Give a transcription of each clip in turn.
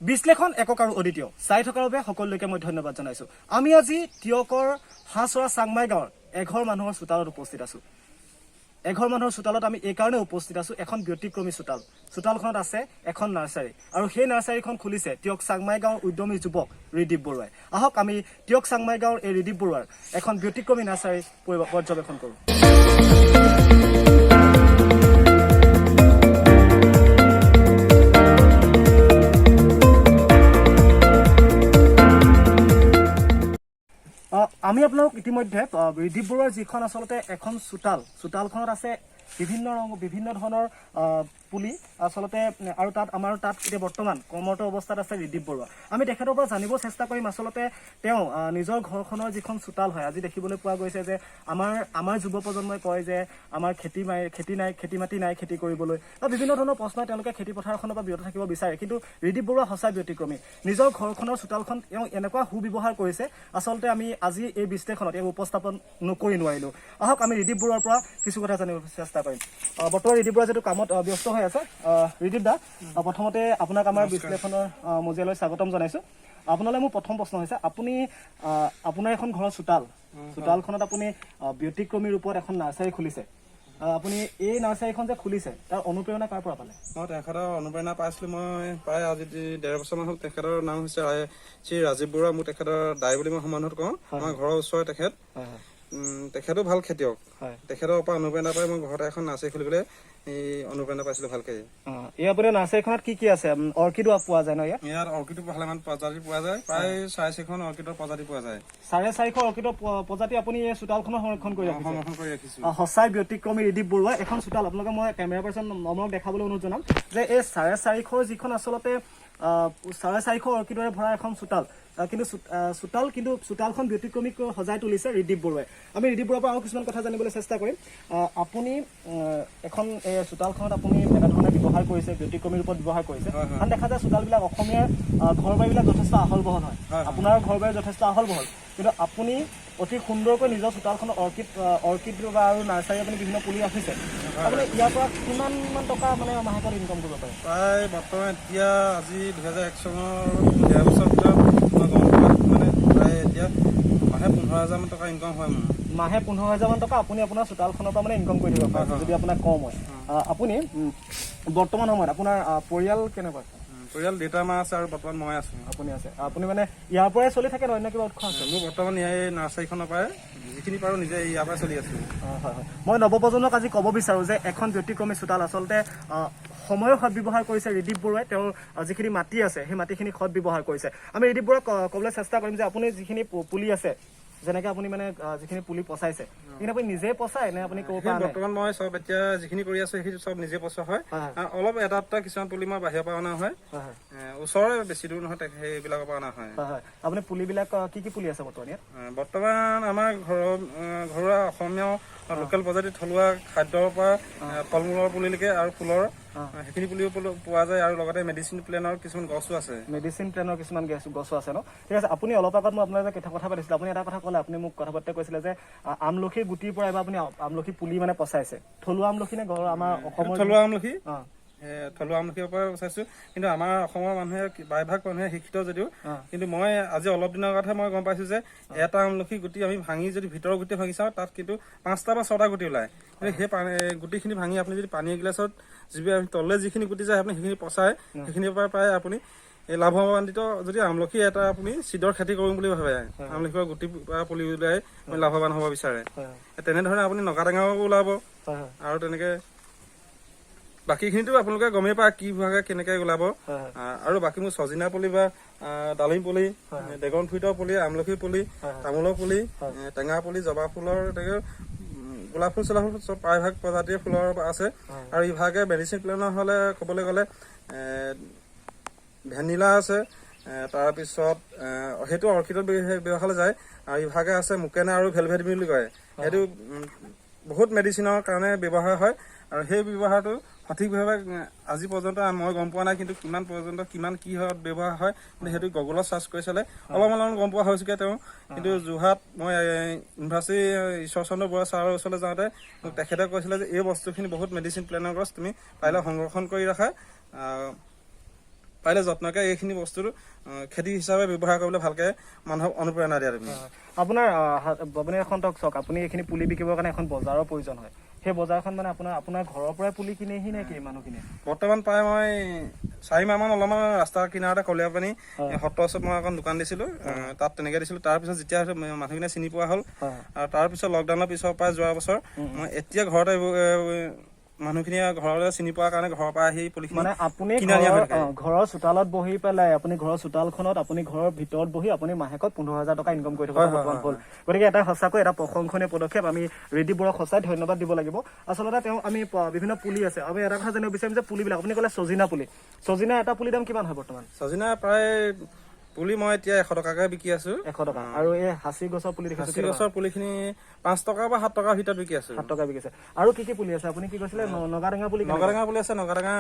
বিশ্লেষণ একক আৰু অদ্বিতীয় চাই থকাৰ বাবে সকলোকে মই ধন্যবাদ জনাইছো। আমি আজি টিয়কৰ হাঁহচৰা চাংমাই গাঁৱৰ এঘৰ মানুহৰ চোতালত উপস্থিত আছো। এঘৰ মানুহৰ চোতালত আমি এই কাৰণে উপস্থিত আছো, এখন ব্যতিক্ৰমী চোতাল। চোতালখনত আছে এখন নাৰ্চাৰী আৰু সেই নাৰ্চাৰীখন খুলিছে টিয়ক চাংমাই গাঁৱৰ উদ্যমী যুৱক ৰিদীপ বৰুৱাই। আহক আমি টিয়ক চাংমাই গাঁৱৰ এই ৰিদীপ বৰুৱাৰ এখন ব্যতিক্ৰমী নাৰ্চাৰী পৰ্যবেক্ষণ কৰোঁ। আমি আপোনালোক ইতিমধ্যে ৰিদীপ বৰুৱাৰ যিখন আচলতে এখন চোতালখনত আছে বিভিন্ন ধৰণৰ পুলি আচলতে, আৰু আমাৰ তাত এতিয়া বৰ্তমান কৰ্মৰত অৱস্থাত আছে ৰিদীপ বৰুৱা। আমি তেখেতৰ পৰা জানিব চেষ্টা কৰিম আচলতে তেওঁ নিজৰ ঘৰখনৰ যিখন চোতাল হয়, আজি দেখিবলৈ পোৱা গৈছে যে আমাৰ যুৱ প্ৰজন্মই কয় যে আমাৰ খেতি মাটি নাই খেতি কৰিবলৈ, বা বিভিন্ন ধৰণৰ প্ৰশ্ন তেওঁলোকে খেতি পথাৰখনৰ পৰা বিৰত থাকিব বিচাৰে। কিন্তু ৰিদীপ বৰুৱা সঁচাই ব্যতিক্ৰমী। নিজৰ ঘৰখনৰ চোতালখন তেওঁ এনেকুৱা সুব্যৱহাৰ কৰিছে, আচলতে আমি আজি এই বিশ্লেষণত এই উপস্থাপন নকৰি নোৱাৰিলোঁ। আহক আমি ৰিদীপ বৰুৱাৰ পৰা কিছু কথা জানিব চেষ্টা কৰিম। বৰ্তমান ৰিদীপ বৰুৱা যিটো কামত ব্যস্ত হৈ আছে। ৰিদীপ দা, প্ৰথমতে আপোনাক আমাৰ বিশ্লেষণৰ মজিয়ালৈ স্বাগতম জনাইছো। আপোনালৈ মোৰ প্ৰথম প্ৰশ্ন হৈছে, আপুনি আপোনাৰ এখন ঘৰৰ চোতালখনত আপুনি ব্যতিক্ৰমী ৰূপত এখন নাৰ্চাৰী খুলিছে। আপুনি এই নাৰ্চাৰীখন যে খুলিছে তাৰ অনুপ্ৰেৰণা কাৰ পৰা পালে? মই তেখেতৰ অনুপ্ৰেৰণা পাইছিলো। মই প্ৰায় আজি 1.5 বছৰমান হ'ল। তেখেতৰ নাম হৈছে শ্ৰী ৰাজীৱ বৰুৱা। মোৰ তেখেতৰ দাই বুলি মই সমানত কওঁ। আমাৰ ঘৰৰ ওচৰৰে তেখেত। তেখেতো ভাল খেতিয়ক। তেখেতৰ পৰা অনুপ্ৰেৰণা পাই মই ঘৰতে এখন নাৰ্চাৰী খুলিবলৈ অনুপ্ৰেৰণা পাইছিলো ভালকে। এই আপোনাৰ নাৰ্চাৰীখনত কি আছে? অৰ্কিডো পোৱা যায় ন? ইয়াত অৰ্কিডো ভালেমান প্ৰজাতি পোৱা যায়। প্ৰায় 4,500খন অৰ্কিডৰ প্ৰজাতি পোৱা যায়। 4,500 অৰ্কিডৰ প্ৰজাতি আপুনি এই চোতালখনত সংৰক্ষণ কৰি ৰাখিছে। সঁচাই ব্যতিক্ৰমী ৰিদীপ বৰুৱা। এখন চোতাল আপোনালোকে মই কেমেৰা পাৰ্চন আমাক দেখাবলৈ অনুৰোধ জনাম যে এই 4,500 যিখন আচলতে 4,500 অৰ্কিডৰে ভৰা এখন চোতাল, কিন্তু চোতালখন ব্যতিক্ৰমীকৈ সজাই তুলিছে ৰিদীপ বৰুৱাই। আমি ৰিদীপ বৰুৱাৰ পৰা আৰু কিছুমান কথা জানিবলৈ চেষ্টা কৰিম। আপুনি এখন চোতালখনত আপুনি এনেধৰণে ব্যৱহাৰ কৰিছে, ব্যতিক্ৰমী ৰূপত ব্যৱহাৰ কৰিছে। কাৰণ দেখা যায় চোতালবিলাক অসমীয়াৰ ঘৰ বাৰীবিলাক যথেষ্ট আহল বহল হয়। আপোনাৰ ঘৰ বাৰী যথেষ্ট আহল বহল, কিন্তু আপুনি অতি সুন্দৰকৈ নিজৰ চোতালখনত অৰ্কিড বা আৰু নাৰ্চাৰী আপুনি বিভিন্ন পুলি ৰাখিছে। আপুনি ইয়াৰ পৰা কিমানমান টকা মানে মাহেকত ইনকম কৰিব পাৰে? প্ৰায় বৰ্তমান এতিয়া আজি 2001 চনৰ 1.5 বছৰ ভিতৰত মানে প্ৰায় এতিয়া মাহে 15,000 টকা ইনকম হয় মোৰ। মাহে 15,000 টকা আপুনি আপোনাৰ চোতালখনৰ পৰা মানে ইনকম কৰি দিব পাৰে যদি আপোনাক কম হয়। আপুনি বৰ্তমান সময়ত আপোনাৰ পৰিয়াল কেনেকুৱা? পৰিয়াল দেউতা মা আছে আৰু বৰ্তমান মই আছো। আপুনি আছে। আপুনি মানে ইয়াৰ পৰাই চলি থাকে ন, অন্য কিবা উৎস আছে? মোৰ বৰ্তমান এই নাৰ্চাৰীখনৰ পৰাই যিখিনি পাৰো নিজে ইয়াৰ পৰাই চলি আছো। হয়। মই নৱপ্ৰজন্মক আজি ক'ব বিচাৰো যে এখন ব্যতিক্ৰমী চোতাল আচলতে সময়ৰ সৎ ব্যৱহাৰ কৰিছে ৰিদীপ বৰুৱাই। তেওঁৰ যিখিনি মাটি আছে সেই মাটিখিনি সৎ ব্যৱহাৰ কৰিছে। আমি ৰিদীপ বৰুৱাক ক'বলৈ চেষ্টা কৰিম যে আপুনি যিখিনি পুলি আছে, যেনেকে আপুনি মানে যিখিনি পুলি পচাইছে, সেইখিনি আপুনি নিজে পচাই নে আপুনি ক'ব পাৰে? বৰ্তমান মই চব এতিয়া যিখিনি কৰি আছো সেইখিনি চব নিজে পচোৱা হয়। অলপ এটা কিছুমান পুলি মই বাহিৰৰ পৰা অনা হয়। ওচৰৰে বেছি দূৰ নহয়, সেইবিলাকৰ পৰা অনা হয়। আপুনি পুলিবিলাক কি পুলি আছে বৰ্তমান ইয়াত? বৰ্তমান আমাৰ ঘৰুৱা অসমীয়া লোকেল প্ৰজাতিৰ থলুৱা খাদ্যৰ পৰা ফল মূলৰ পুলিলৈকে আৰু ফুলৰ সেইখিনি পুলিও পোৱা যায়, আৰু লগতে মেডিচিন প্লেনৰ কিছুমান গছো আছে। মেডিচিন প্লেনৰ কিছুমান গছো আছে ন? ঠিক আছে। আপুনি অলপ আগত মই আপোনাৰ কথা পাতিছিলো, আপুনি এটা কথা ক'লে, আপুনি মোক কথা পাতি কৈছিলে যে আমলখিৰ গুটিৰ পৰা এবাৰ আপুনি আমলখি পুলি মানে পচাইছে। থলুৱা আমলখি নে ঘৰৰ আমাৰ অসমৰ থলুৱা আমলখি? থলুৱা আমলখিৰ পৰা পচাইছো। কিন্তু আমাৰ অসমৰ মানুহে প্ৰায়ভাগ মানুহে শিক্ষিত যদিও, কিন্তু মই আজি অলপ দিনৰ আগতহে মই গম পাইছো যে এটা আমলখি গুটি আমি ভাঙি যদি ভিতৰৰ গুটি ভাঙি চাওঁ, তাত কিন্তু 5টা বা 6টা গুটি ওলায়। কিন্তু সেই গুটিখিনি ভাঙি আপুনি যদি পানী এগিলাছত তললে যিখিনি গুটি যায় আপুনি সেইখিনি পচাই সেইখিনিৰ পৰা প্ৰায় আপুনি লাভৱান্বিত। যদি আমলখি এটা আপুনি চিডৰ খেতি কৰিম বুলি ভাবে, আমলখি পৰা গুটি পুলি উলিয়াই লাভৱান হ'ব বিচাৰে, তেনেধৰণে আপুনি নকা টেঙাও ওলাব। আৰু তেনেকে বাকীখিনিতো আপোনালোকে গমেই পায় কি ভাগে কেনেকে ওলাব। আৰু বাকী মোৰ ছজিনা পুলি বা ডালিম পুলি, ড্ৰেগন ফ্ৰুইটৰ পুলি, আমলখি পুলি, তামোলৰ পুলি, টেঙা পুলি, জবা ফুলৰ, তেনেকে গোলাপ ফুল চলাপ ফুল চব প্ৰায়ভাগ প্ৰজাতিৰ ফুলৰ আছে। আৰু ইভাগে মেডিচিন প্লেনৰ হলে ক'বলৈ গ'লে ভেনিলা আছে, তাৰপিছত সেইটো অৰ্কিডত ব্যৱহাৰ যায়। আৰু ইভাগে আছে মুকেনা আৰু ভেলভেট বুলি কয়। সেইটো বহুত মেডিচিনৰ কাৰণে ব্যৱহাৰ হয়, আৰু সেই ব্যৱহাৰটো সঠিকভাৱে আজি পৰ্যন্ত মই গম পোৱা নাই। কিন্তু কিমান কিহত ব্যৱহাৰ হয়, কিন্তু সেইটো গুগলত চাৰ্চ কৰি চালে অলপমান গম পোৱা হৈছেগে তেওঁ। কিন্তু যোৰহাট মই ইউনিভাৰ্চিটি ঈশ্বৰচন্দ্ৰ বৰুৱা ছাৰৰ ওচৰলৈ যাওঁতে মোক তেখেতে কৈছিলে যে এই বস্তুখিনি বহুত মেডিচিন প্লেনৰ গছ, তুমি পাৰিলে সংৰক্ষণ কৰি ৰাখা। পাৰিলে যত্নকে এইখিনি বস্তুটো খেতি হিচাপে ব্যৱহাৰ কৰিবলৈ ভালকে মানুহক অনুপ্ৰেৰণা দিয়া তুমি আপোনাৰ আপুনি এখন চাওক আপুনি এইখিনি পুলি বিকিবৰ কাৰণে এখন বজাৰৰ প্ৰয়োজন হয় সেই বজাৰখন মানে আপোনাৰ ঘৰৰ পৰাই পুলি কিনেহি নে কি মানুহখিনি বৰ্তমান প্ৰায় মই 4 মাহমান অলপমান ৰাস্তাৰ কিনাৰতে কলিয়া পানী সত্ৰৰ ওচৰত মই এখন দোকান দিছিলো তাত তেনেকে দিছিলো তাৰপিছত যেতিয়া মানুহখিনিয়ে চিনি পোৱা হ'ল আৰু তাৰপিছত লকডাউনৰ পিছৰ পৰা যোৱা বছৰ মই এতিয়া ঘৰতে মানুহখিনিয়ে ঘৰলৈ চিনি পোৱাৰ কাৰণে ঘৰৰ পৰা আহি পুলিখিনি মানে আপুনি ঘৰৰ চোতালত বহি পেলাই আপুনি ঘৰৰ চোতালখনত আপুনি ঘৰৰ ভিতৰত বহি আপুনি মাহেকত 15,000 টকা ইনকম কৰি থকা বৰ্তমান হ'ল গতিকে এটা সঁচাকৈ এটা প্ৰশংসনীয় পদক্ষেপ আমি ৰেড্ডী বৰুৱাক সঁচাই ধন্যবাদ দিব লাগিব আচলতে তেওঁ আমি বিভিন্ন পুলি আছে আমি এটা কথা জানিব বিচাৰিম যে পুলিবিলাক আপুনি ক'লে ছজিনা এটা পুলি দাম কিমান হয় বৰ্তমান ছজিনা প্ৰায় পুলি মই এতিয়া 100 টকাকৈ বিকি আছো 100 টকা আৰু এই হাঁচি গছৰ পুলি দেখিছো হাঁচি গছৰ পুলিখিনি 5 টকা বা 7 টকাৰ ভিতৰত বিকি আছো 7 টকা বিকিছে আৰু কি পুলি আছে আপুনি কি কৈছিলে নগাটেঙা পুলি আছে নগাটেঙা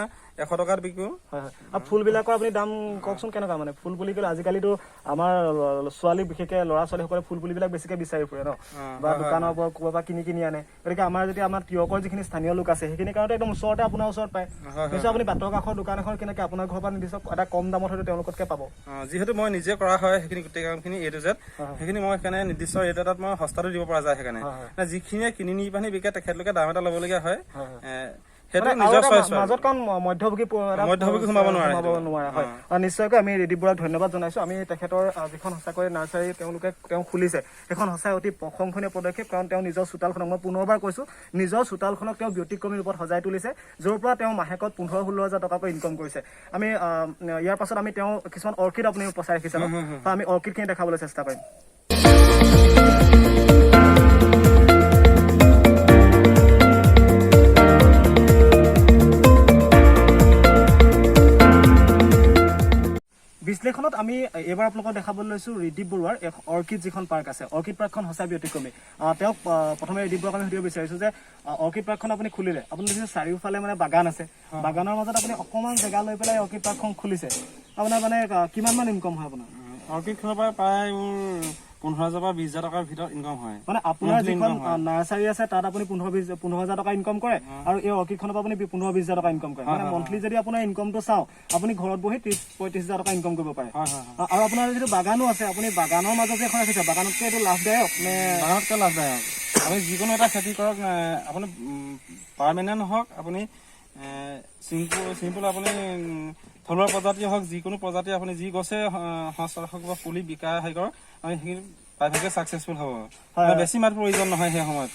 100 টকাত বিকো হয় আৰু ফুলবিলাকৰ আপুনি দাম কওকচোন কেনেকুৱা মানে ফুল পুলি গ'লে আজিকালিতো আমাৰ ছোৱালী বিশেষকৈ ল'ৰা ছোৱালীসকলে ফুল পুলিবিলাক বেছিকৈ বিচাৰি ফুৰে ন বা দোকানৰ পৰা ক'ৰবাৰ পৰা কিনি আনে গতিকে আমাৰ যদি আমাৰ তিয়কৰ যিখিনি স্থানীয় লোক আছে সেইখিনি কাৰণতে একদম ওচৰতে আপোনাৰ ওচৰত পায় নিশ্চয় আপুনি বাটৰ কাষৰ দোকান এখন কেনেকৈ আপোনাৰ ঘৰৰ পৰা নিৰ্দিষ্ট এটা কম দামত হয়তো তেওঁলোকতকৈ পাব যিহেতু মই নিজে কৰা হয় সেইখিনি গোটেই কামখিনি A to Z সেইখিনি মই সেইকাৰণে নিৰ্দিষ্ট ৰেট এটাত মই সস্তাটো দিব পৰা যায় সেইকাৰণে যিখিনিয়ে কিনি নি পানি বিকে তেখেতলোকে দাম এটা ল'বলগীয়া হয় সেইটো নিজৰ চইচ মাজত কাৰণ মধ্যভোগী সোমাব নোৱাৰে হয় নিশ্চয়কৈ আমি ৰেড্ডী বৰুৱাক ধন্যবাদ জনাইছো আমি তেখেতৰ যিখন সঁচাকৈ নাৰ্চাৰী তেওঁ খুলিছে সেইখন সঁচাই অতি প্ৰশংসনীয় পদক্ষেপ কাৰণ তেওঁ নিজৰ চোতালখনক মই পুনৰবাৰ কৈছো নিজৰ চোতালখনক তেওঁ ব্যতিক্ৰমী ৰূপত সজাই তুলিছে য'ৰ পৰা তেওঁ মাহেকত 15-16 হাজাৰ টকাকৈ ইনকম কৰিছে আমি ইয়াৰ পাছত আমি তেওঁ কিছুমান অৰ্কিড আপুনি পচাই ৰাখিছে আমি অৰ্কিডখিনি দেখাবলৈ চেষ্টা কৰিম বিশ্লেষণত আমি এবাৰ আপোনালোকক দেখাবলৈ লৈছো ৰেড্ডী বৰুৱাৰ অৰ্কিড যিখন পাৰ্ক আছে অৰ্কিড পাৰ্কখন সঁচাই ব্যতিক্ৰমী তেওঁক প্ৰথমে ৰেড্ডী বৰুৱাক আমি সুধিব বিচাৰিছো যে অৰ্কিড পাৰ্কখন আপুনি খুলিলে আপুনি দেখিছে চাৰিওফালে মানে বাগান আছে বাগানৰ মাজত আপুনি অকণমান জেগা লৈ পেলাই অৰ্কিড পাৰ্কখন খুলিছে আপোনাৰ মানে কিমান মান ইনকম হয় আপোনাৰ অৰ্কিডখনৰ পৰা প্ৰায় 15,000 পৰা 20,000 টকাৰ ভিতৰত ইনকম হয় মানে আপোনাৰ যিখন নাৰ্চাৰী আছে তাত আপুনি 15,000 টকা ইনকম কৰে আৰু এই অৰ্কিডখনৰ পৰা আপুনি 15-20,000 টকা ইনকম কৰে মানে মন্থলি যদি আপোনাৰ ইনকমটো চাওঁ আপুনি ঘৰত বহি 30-35,000 টকা ইনকম কৰিব পাৰে আৰু আপোনাৰ যিটো বাগানো আছে আপুনি বাগানৰ মাজত যে এখন ৰাখিছে বাগানতকৈ এইটো লাভদায়ক নে বাগানতকৈ লাভদায়ক আপুনি যিকোনো এটা খেতি কৰক আপুনি পাৰ্মানেণ্ট হওক আপুনি চিম্পুল আপুনি থলুৱা প্ৰজাতি হওক যিকোনো প্ৰজাতি আপুনি যি গছে সঁচা হওক বা পুলি বিকা হেৰি কৰক আমি সেইখিনি প্ৰায়ভাগে ছাকচেছফুল হ'ব বেছি মাটিৰ প্ৰয়োজন নহয় সেই সময়ত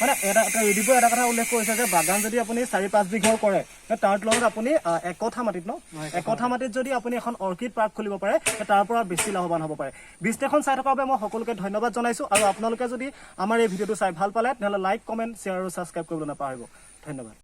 মানে ৰেড্ডী বৰুৱাই এটা কথা উল্লেখ কৰিছে যে বাগান যদি আপুনি 4-5 বিঘাও কৰে তাৰ লগত আপুনি একঠা মাটিত যদি আপুনি এখন অৰ্কিড পাৰ্ক খুলিব পাৰে তাৰ পৰা বেছি লাভৱান হ'ব পাৰে বিশ্লেষণ চাই থকাৰ বাবে মই সকলোকে ধন্যবাদ জনাইছো আৰু আপোনালোকে যদি আমাৰ এই ভিডিঅ'টো চাই ভাল পালে তেনেহ'লে লাইক কমেণ্ট শ্বেয়াৰ আৰু ছাবস্ক্ৰাইব কৰিবলৈ নাপাহৰিব ধন্যবাদ